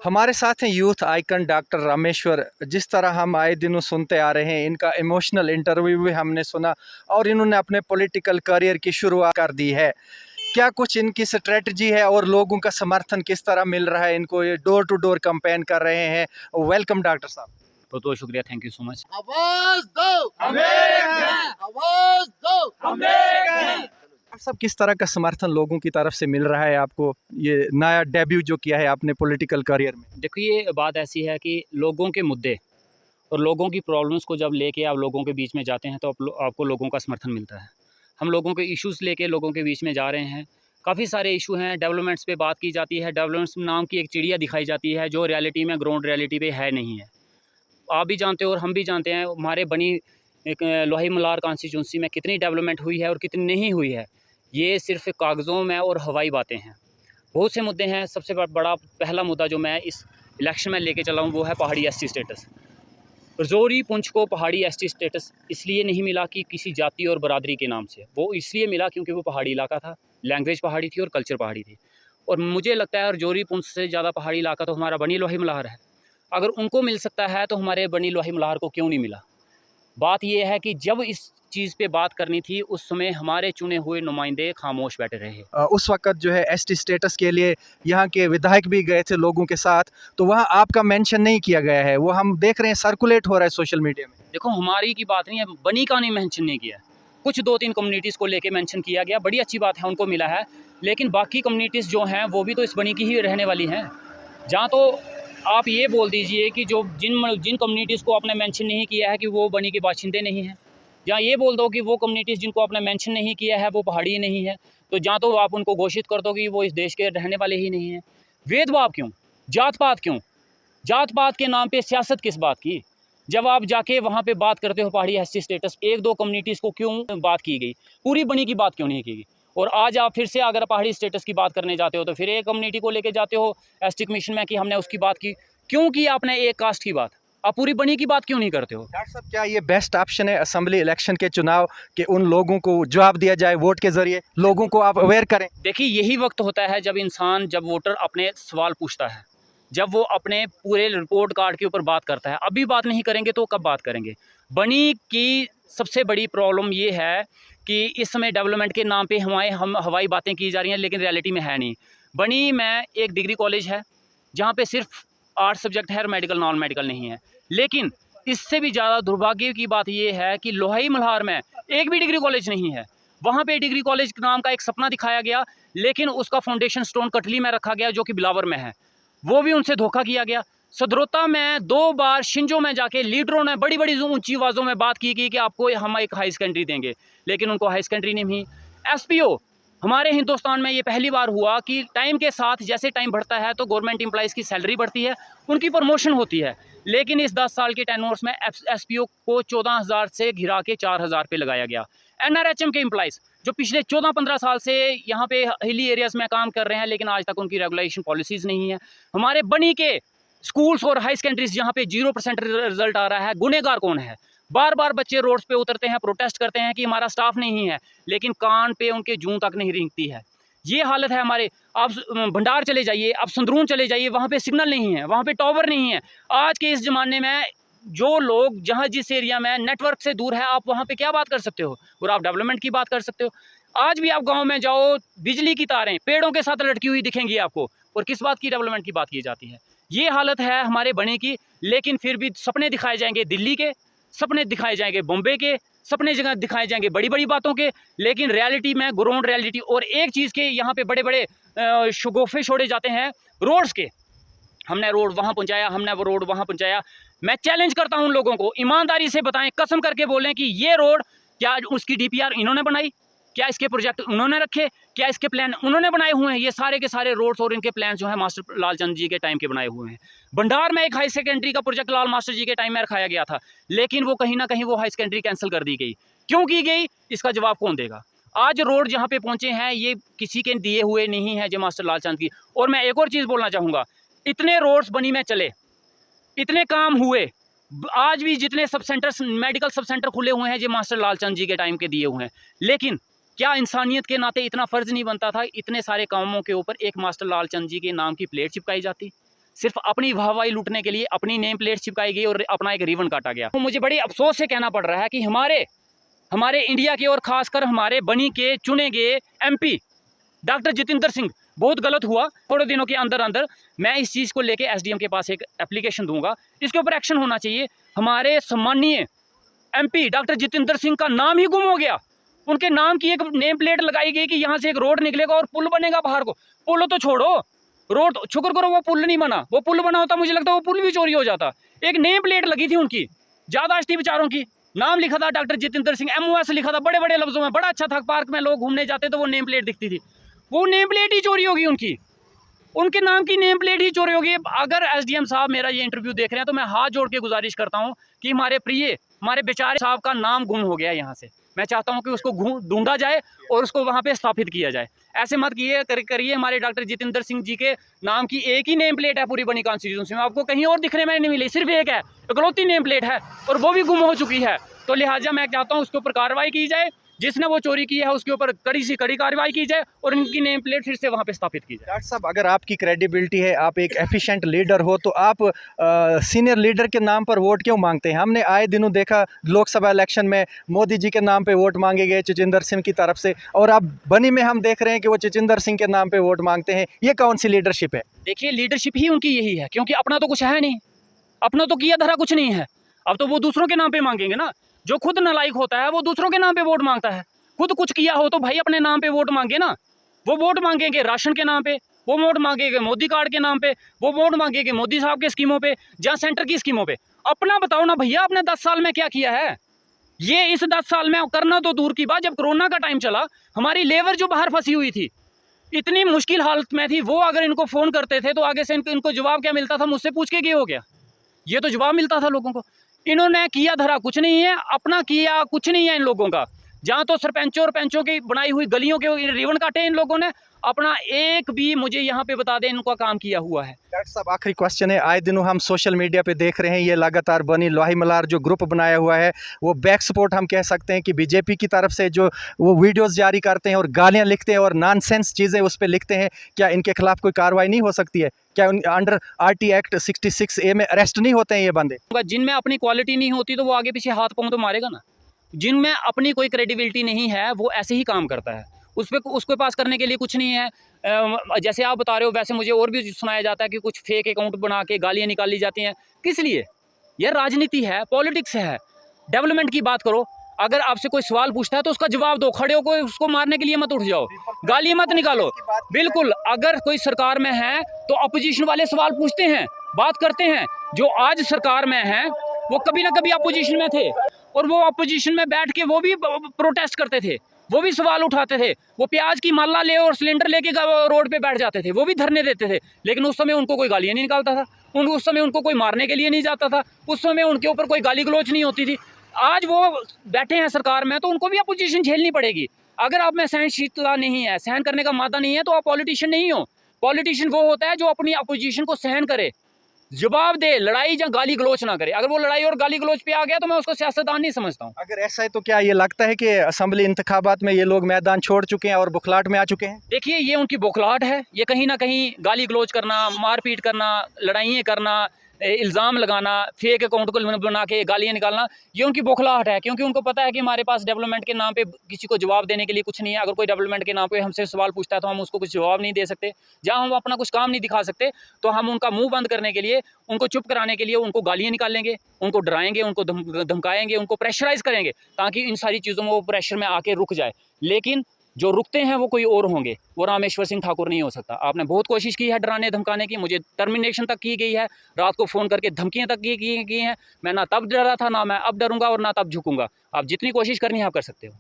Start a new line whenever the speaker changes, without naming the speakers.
हमारे साथ हैं यूथ आइकन डॉक्टर रामेश्वर। जिस तरह हम आए दिनों सुनते आ रहे हैं, इनका इमोशनल इंटरव्यू भी हमने सुना और इन्होंने अपने पॉलिटिकल करियर की शुरुआत कर दी है। क्या कुछ इनकी स्ट्रेटजी है और लोगों का समर्थन किस तरह मिल रहा है इनको? ये डोर टू डोर कैंपेन कर रहे हैं। वेलकम डॉक्टर साहब।
बहुत बहुत शुक्रिया, थैंक यू सो मच।
आवाज दो, हम एक हैं। आवाज दो, हम एक हैं।
आप सब किस तरह का समर्थन लोगों की तरफ से मिल रहा है आपको, ये नया डेब्यू जो किया है आपने पॉलिटिकल करियर में?
देखिए, बात ऐसी है कि लोगों के मुद्दे और लोगों की प्रॉब्लम्स को जब लेके आप लोगों के बीच में जाते हैं तो आपको लोगों का समर्थन मिलता है। हम लोगों के इश्यूज़ लेके लोगों के बीच में जा रहे हैं। काफ़ी सारे इशू हैं, डेवलपमेंट्स पे बात की जाती है। डेवलपमेंट्स नाम की एक चिड़िया दिखाई जाती है जो रियलिटी में, ग्राउंड रियलिटी पे है नहीं है। आप भी जानते हो और हम भी जानते हैं, हमारे बनी एक लोही मलार कॉन्स्टिट्यूंसी में कितनी डेवलपमेंट हुई है और कितनी नहीं हुई है। ये सिर्फ कागज़ों में और हवाई बातें हैं। बहुत से मुद्दे हैं। सबसे बड़ा पहला मुद्दा जो मैं इस इलेक्शन में लेके चला हूँ वो है पहाड़ी एसटी स्टेटस। रजौरी पुंछ को पहाड़ी एसटी स्टेटस इसलिए नहीं मिला कि किसी जाति और बरादरी के नाम से, वो इसलिए मिला क्योंकि वो पहाड़ी इलाका था, लैंग्वेज पहाड़ी थी और कल्चर पहाड़ी थी। और मुझे लगता है रजौरी पुंछ से ज़्यादा पहाड़ी इलाका तो हमारा बनी लोही मल्हार है। अगर उनको मिल सकता है तो हमारे बनी लोही मल्हार को क्यों नहीं मिला? बात यह है कि जब इस चीज़ पे बात करनी थी उस समय हमारे चुने हुए नुमाइंदे खामोश बैठे रहे।
उस वक्त जो है एसटी स्टेटस के लिए यहाँ के विधायक भी गए थे लोगों के साथ, तो वहाँ आपका मेंशन नहीं किया गया है। वो हम देख रहे हैं सर्कुलेट हो रहा है सोशल मीडिया में।
देखो, हमारी की बात नहीं है, बनी का नहीं मेंशन नहीं किया। कुछ 2-3 कम्युनिटीज़ को लेके मेंशन किया गया, बड़ी अच्छी बात है, उनको मिला है। लेकिन बाकी कम्युनिटीज़ जो हैं वो भी तो इस बनी की ही रहने वाली हैं। जहाँ तो आप ये बोल दीजिए कि जो जिन कम्युनिटीज़ को आपने मेंशन नहीं किया है कि वो बनी के बाशिंदे नहीं हैं। या ये बोल दो कि वो कम्युनिटीज़ जिनको आपने मेंशन नहीं किया है वो पहाड़ी नहीं है। तो जहाँ तो आप उनको घोषित कर दो कि वो इस देश के रहने वाले ही नहीं हैं। भेदभाव क्यों? जात पात क्यों? जात पात के नाम पे सियासत किस बात की? जब आप जाके वहाँ पे बात करते हो पहाड़ी एसटी स्टेटस, 1-2 कम्युनिटीज़ को क्यों बात की गई? पूरी बनी की बात क्यों नहीं की गई? और आज आप फिर से अगर पहाड़ी स्टेटस की बात करने जाते हो तो फिर एक कम्युनिटी को लेके जाते हो एसटी कमीशन में कि हमने उसकी बात की। क्यों की आपने एक कास्ट की बात? आप पूरी बनी की बात क्यों नहीं करते हो?
डॉक्टर साहब, क्या ये बेस्ट ऑप्शन है असेंबली इलेक्शन के चुनाव के उन लोगों को जवाब दिया जाए, वोट के जरिए लोगों को आप अवेयर करें?
देखिए, यही वक्त होता है जब वोटर अपने सवाल पूछता है, जब वो अपने पूरे रिपोर्ट कार्ड के ऊपर बात करता है। अभी बात नहीं करेंगे तो कब बात करेंगे? बनी की सबसे बड़ी प्रॉब्लम ये है कि इस समय डेवलपमेंट के नाम पे हम हवाई बातें की जा रही हैं लेकिन रियलिटी में है नहीं। बनी में एक डिग्री कॉलेज है जहाँ पे सिर्फ आर्ट्स सब्जेक्ट है और मेडिकल नॉन मेडिकल नहीं है। लेकिन इससे भी ज़्यादा दुर्भाग्य की बात ये है कि लोही मल्हार में एक भी डिग्री कॉलेज नहीं है। वहाँ पे डिग्री कॉलेज नाम का एक सपना दिखाया गया, लेकिन उसका फाउंडेशन स्टोन कटली में रखा गया जो कि बिलावर में है। वो भी उनसे धोखा किया गया। सदरोता में 2 बार शिंजो में जाके लीडरों ने बड़ी बड़ी ऊंची आवाज़ों में बात की कि आपको हम एक हाई सेकेंडरी देंगे, लेकिन उनको हाई सेकेंडरी नहीं मिली। एसपीओ हमारे हिंदुस्तान में ये पहली बार हुआ कि टाइम के साथ जैसे टाइम बढ़ता है तो गवर्नमेंट एम्प्लॉइज़ की सैलरी बढ़ती है, उनकी प्रमोशन होती है। लेकिन इस 10 साल के टेन्योर्स में एसपीओ को 14,000 से घिरा के 4,000 पे लगाया गया। एनआरएचएम के एम्प्लॉइज़ जो पिछले 14-15 साल से यहाँ पे हिली एरियाज़ में काम कर रहे हैं लेकिन आज तक उनकी रेगुलेशन पॉलिसीज़ नहीं है। हमारे बनी के स्कूल्स और हाई सेकेंडरीज जहाँ पे 0% रिजल्ट आ रहा है, गुनहगार कौन है? बार बार बच्चे रोड्स पे उतरते हैं, प्रोटेस्ट करते हैं कि हमारा स्टाफ नहीं है, लेकिन कान पे उनके जूं तक नहीं रेंगती है। ये हालत है हमारे। आप भंडार चले जाइए, आप संदरून चले जाइए, वहाँ पे सिग्नल नहीं है, वहाँ पे टावर नहीं है। आज के इस ज़माने में जो लोग जहाँ जिस एरिया में नेटवर्क से दूर है, आप वहाँ पे क्या बात कर सकते हो? और आप डेवलपमेंट की बात कर सकते हो? आज भी आप गाँव में जाओ, बिजली की तारें पेड़ों के साथ लटकी हुई दिखेंगी आपको, और किस बात की डेवलपमेंट की बात की जाती है? ये हालत है हमारे बने की। लेकिन फिर भी सपने दिखाए जाएंगे दिल्ली के, सपने दिखाए जाएंगे बॉम्बे के, सपने जगह दिखाए जाएंगे बड़ी बड़ी बातों के, लेकिन रियलिटी में ग्राउंड रियलिटी और एक चीज़ के यहाँ पे बड़े बड़े शगुफे छोड़े जाते हैं रोड्स के। हमने रोड वहाँ पहुँचाया, हमने वो रोड वहाँ पहुँचाया। मैं चैलेंज करता हूँ उन लोगों को, ईमानदारी से बताएं, कसम करके बोलें कि ये रोड क्या उसकी डीपीआर इन्होंने बनाई? क्या इसके प्रोजेक्ट उन्होंने रखे? क्या इसके प्लान उन्होंने बनाए हुए हैं? ये सारे के सारे रोड्स और इनके प्लान जो है मास्टर लालचंद जी के टाइम के बनाए हुए हैं। भंडार में एक हाई सेकेंडरी का प्रोजेक्ट लाल मास्टर जी के टाइम में रखाया गया था, लेकिन वो कहीं ना कहीं वो हाई सेकेंडरी कैंसिल कर दी गई। क्यों की गई? इसका जवाब कौन देगा? आज रोड जहाँ पे पहुँचे हैं ये किसी के दिए हुए नहीं है, जो मास्टर लालचंद की। और मैं एक और चीज़ बोलना चाहूँगा, इतने रोड्स बनी में चले, इतने काम हुए, आज भी जितने सब सेंटर्स मेडिकल सब सेंटर खुले हुए हैं, जो मास्टर लालचंद जी के टाइम के दिए हुए हैं। लेकिन क्या इंसानियत के नाते इतना फ़र्ज़ नहीं बनता था इतने सारे कामों के ऊपर एक मास्टर लालचंद जी के नाम की प्लेट चिपकाई जाती? सिर्फ अपनी वाहवाही लूटने के लिए अपनी नेम प्लेट चिपकाई गई और अपना एक रिबन काटा गया। तो मुझे बड़ी अफसोस से कहना पड़ रहा है कि हमारे इंडिया के और ख़ासकर हमारे बनी के चुने गए MP डॉक्टर जितेंद्र सिंह, बहुत गलत हुआ। थोड़े दिनों के अंदर अंदर मैं इस चीज़ को लेके SDM के पास एक एप्लीकेशन दूंगा, इसके ऊपर एक्शन होना चाहिए। हमारे सम्मानीय MP डॉक्टर जितेंद्र सिंह का नाम ही गुम हो गया। उनके नाम की एक नेम प्लेट लगाई गई कि यहाँ से एक रोड निकलेगा और पुल बनेगा बाहर को। पुल तो छोड़ो, रोड शुक्र करो वो पुल नहीं बना। वो पुल बना होता मुझे लगता है वो पुल भी चोरी हो जाता। एक नेम प्लेट लगी थी उनकी, ज़्यादा थी बेचारों की, नाम लिखा था डॉक्टर जितेंद्र सिंह, MOS लिखा था बड़े बड़े लफ्जों में, बड़ा अच्छा था। पार्क में लोग घूमने जाते तो वो नेम प्लेट दिखती थी, वो नेम प्लेट ही चोरी होगी उनकी, उनके नाम की नेम प्लेट ही चोरी होगी। अगर SDM साहब मेरा ये इंटरव्यू देख रहे हैं तो मैं हाथ जोड़ के गुजारिश करता हूँ कि हमारे बेचारे साहब का नाम गुम हो गया यहाँ से। मैं चाहता हूँ कि उसको ढूंढा जाए और उसको वहाँ पे स्थापित किया जाए। ऐसे मत करिए। हमारे डॉक्टर जितेंद्र सिंह जी के नाम की एक ही नेम प्लेट है पूरी बनी कॉन्स्टिट्यूंसी में, आपको कहीं और दिखने में नहीं मिली, सिर्फ एक है, इकलौती नेम प्लेट है और वो भी गुम हो चुकी है। तो लिहाजा मैं चाहता हूँ उसके ऊपर कार्रवाई की जाए, जिसने वो चोरी की है उसके ऊपर कड़ी से कड़ी कार्रवाई की जाए और इनकी नेम प्लेट फिर से वहाँ पे स्थापित की जाए।
डॉक्टर साहब, अगर आपकी क्रेडिबिलिटी है, आप एक एफिशिएंट लीडर हो, तो आप सीनियर लीडर के नाम पर वोट क्यों मांगते हैं? हमने आए दिनों देखा लोकसभा इलेक्शन में मोदी जी के नाम पे वोट मांगे गए जितेंद्र सिंह की तरफ से, और अब बनी में हम देख रहे हैं कि वो जितेंद्र सिंह के नाम पे वोट मांगते हैं। ये कौन सी लीडरशिप है?
देखिए, लीडरशिप ही उनकी यही है, क्योंकि अपना तो कुछ है नहीं, अपना तो किया धरा कुछ नहीं है। अब तो वो दूसरों के नाम पे मांगेंगे ना। जो खुद नालायक होता है वो दूसरों के नाम पे वोट मांगता है। खुद कुछ किया हो तो भाई अपने नाम पे वोट मांगे ना। वो वोट मांगेंगे राशन के नाम पे, वो वोट मांगेंगे मोदी कार्ड के नाम पे, वो वोट मांगेंगे मोदी साहब के स्कीमों पे, जहाँ सेंटर की स्कीमों पे। अपना बताओ ना भैया, आपने 10 साल में क्या किया है? ये इस 10 साल में करना तो दूर की बात, जब कोरोना का टाइम चला हमारी लेबर जो बाहर फंसी हुई थी, इतनी मुश्किल हालत में थी, वो अगर इनको फ़ोन करते थे तो आगे से इनको जवाब क्या मिलता था? मुझसे पूछ के हो गया, ये तो जवाब मिलता था लोगों को। इन्होंने किया धरा कुछ नहीं है, अपना किया कुछ नहीं है इन लोगों का। जहाँ तो सरपंचों और पंचों की बनाई हुई गलियों के रिबन काटे इन लोगों ने, अपना एक भी मुझे यहाँ पे बता दें इनका काम किया हुआ है।
डॉक्टर साहब, आखिरी क्वेश्चन है। आए दिनों हम सोशल मीडिया पे देख रहे हैं ये लगातार बनी लोही मल्हार जो ग्रुप बनाया हुआ है, वो बैक सपोर्ट हम कह सकते हैं कि बीजेपी की तरफ से जो वो वीडियोस जारी करते हैं और गालियां लिखते हैं और नॉनसेंस चीज़ें उस पर लिखते हैं। क्या इनके खिलाफ कोई कार्रवाई नहीं हो सकती है? क्या अंडर RT एक्ट 66A में अरेस्ट नहीं होते हैं ये बंदे?
जिनमें अपनी क्वालिटी नहीं होती तो वो आगे पीछे हाथ पाँव तो मारेगा ना। जिनमें अपनी कोई क्रेडिबिलिटी नहीं है वो ऐसे ही काम करता है, उसके पास करने के लिए कुछ नहीं है। जैसे आप बता रहे हो वैसे मुझे और भी सुनाया जाता है कि कुछ फेक अकाउंट बना के गालियाँ निकाली जाती हैं। किस लिए? यह राजनीति है, पॉलिटिक्स है। डेवलपमेंट की बात करो, अगर आपसे कोई सवाल पूछता है तो उसका जवाब दो, खड़े होकर उसको मारने के लिए मत उठ जाओ, गाली मत निकालो। बिल्कुल, अगर कोई सरकार में है तो अपोजिशन वाले सवाल पूछते हैं, बात करते हैं। जो आज सरकार में है वो कभी ना कभी अपोजिशन में थे और वो अपोजिशन में बैठ के वो भी प्रोटेस्ट करते थे, वो भी सवाल उठाते थे। वो प्याज की माला ले और सिलेंडर लेके रोड पे बैठ जाते थे, वो भी धरने देते थे, लेकिन उस समय उनको कोई गालियाँ नहीं निकालता था, उस समय उनको कोई मारने के लिए नहीं जाता था, उस समय उनके ऊपर कोई गाली गलौच नहीं होती थी। आज वो बैठे हैं सरकार में तो उनको भी अपोजिशन झेलनी पड़ेगी। अगर आप में सहनशीलता नहीं है, सहन करने का मादा नहीं है तो आप पॉलिटिशियन नहीं हो। पॉलिटिशियन वो होता है जो अपनी अपोजिशन को सहन करे, जवाब दे, लड़ाई या गाली गलोच ना करे। अगर वो लड़ाई और गाली गलोच पे आ गया तो मैं उसको सियासतदान नहीं समझता हूँ।
अगर ऐसा है तो क्या ये लगता है कि असेंबली इंतखाबात में ये लोग मैदान छोड़ चुके हैं और बुखलाहट में आ चुके हैं?
देखिए, ये उनकी बुखलाहट है। ये कहीं ना कहीं गाली गलोच करना, मारपीट करना, लड़ाइयाँ करना, इल्ज़ाम लगाना, फेक अकाउंट को बना के गालियाँ निकालना, ये उनकी बौखलाहट है। क्योंकि उनको पता है कि हमारे पास डेवलपमेंट के नाम पे किसी को जवाब देने के लिए कुछ नहीं है। अगर कोई डेवलपमेंट के नाम पे हमसे सवाल पूछता है तो हम उसको कुछ जवाब नहीं दे सकते। जहाँ हम अपना कुछ काम नहीं दिखा सकते तो हम उनका मुंह बंद करने के लिए, उनको चुप कराने के लिए उनको गालियाँ निकालेंगे, उनको डराएंगे, उनको धमकाएंगे, उनको प्रेशराइज़ करेंगे ताकि इन सारी चीज़ों में वो प्रेशर में आके रुक जाए। लेकिन जो रुकते हैं वो कोई और होंगे, वो रामेश्वर सिंह ठाकुर नहीं हो सकता। आपने बहुत कोशिश की है डराने धमकाने की, मुझे टर्मिनेशन तक की गई है, रात को फ़ोन करके धमकियां तक की हैं। मैं ना तब डरा था, ना मैं अब डरूंगा और ना तब झुकूंगा। आप जितनी कोशिश करनी है आप कर सकते हो।